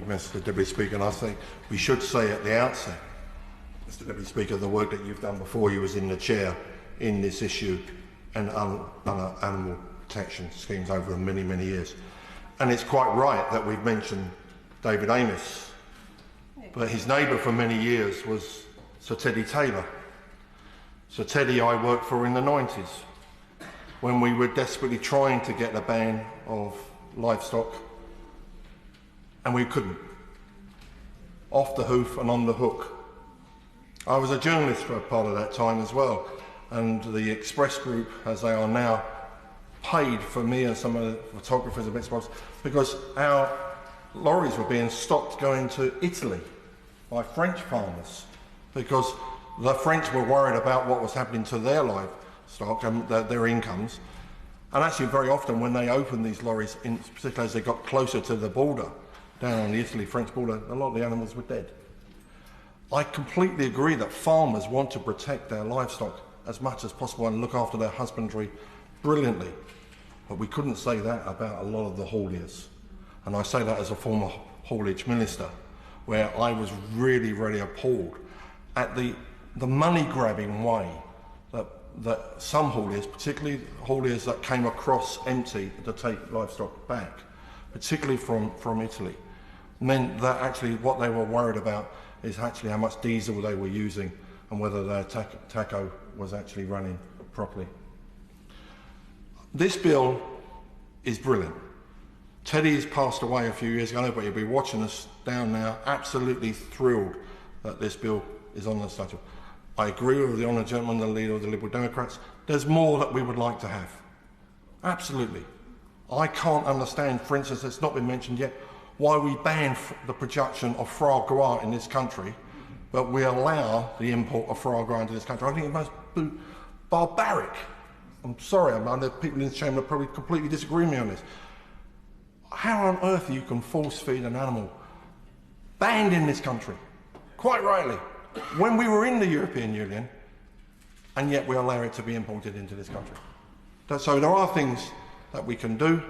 Mr. Deputy Speaker, and I think we should say at the outset, Mr. Deputy Speaker, the work that you've done before you was in the chair in this issue and animal protection schemes over many, many years. And it's quite right that we've mentioned David Amos, but his neighbour for many years was Sir Teddy Taylor. Sir Teddy I worked for in the 90s when we were desperately trying to get a ban of livestock, and we couldn't. Off the hoof and on the hook. I was a journalist for a part of that time as well, and the Express Group, as they are now, paid for me and some of the photographers and bits and bobs because our lorries were being stopped going to Italy by French farmers because the French were worried about what was happening to their livestock and their incomes. And actually very often when they opened these lorries, in particular as they got closer to the border, down on the Italy-French border, a lot of the animals were dead. I completely agree that farmers want to protect their livestock as much as possible and look after their husbandry brilliantly. But we couldn't say that about a lot of the hauliers. And I say that as a former haulage minister, where I was really, really appalled at the money-grabbing way that some hauliers, particularly hauliers that came across empty to take livestock back, particularly from Italy, meant that actually what they were worried about is actually how much diesel they were using and whether their tacho was actually running properly. This bill is brilliant. Teddy's passed away a few years ago, but he'll be watching us down now, absolutely thrilled that this bill is on the statute. I agree with the honourable gentleman, the leader of the Liberal Democrats. There's more that we would like to have. Absolutely. I can't understand, for instance, it's not been mentioned yet, why we ban the production of foie gras in this country, but we allow the import of foie gras into this country. I think it's most barbaric. I'm sorry, I know people in this chamber probably completely disagree with me on this. How on earth you can force feed an animal banned in this country, quite rightly, when we were in the European Union, and yet we allow it to be imported into this country. So there are things that we can do.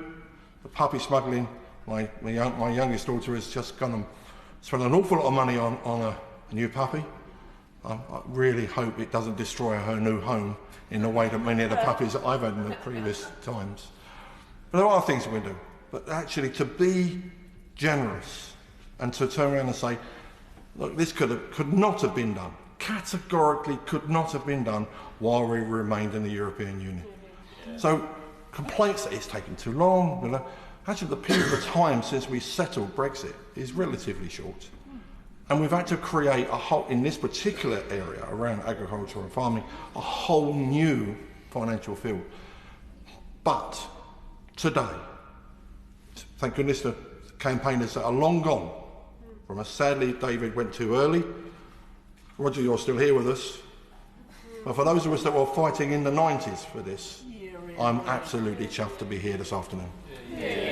The puppy smuggling, my youngest daughter has just gone and spent an awful lot of money on a new puppy. I really hope it doesn't destroy her new home in the way that many of the puppies that I've had in the previous times. But there are things we can do. But actually to be generous and to turn around and say, look, this could not have been done, categorically could not have been done while we remained in the European Union. Yeah. So complaints that it's taken too long, actually the period of time since we settled Brexit is relatively short. And we've had to create a whole, in this particular area around agriculture and farming, a whole new financial field. But today, thank goodness the campaigners that are long gone from us. Sadly, David went too early. Roger, you're still here with us. But for those of us that were fighting in the 90s for this, I'm absolutely chuffed to be here this afternoon. Yeah.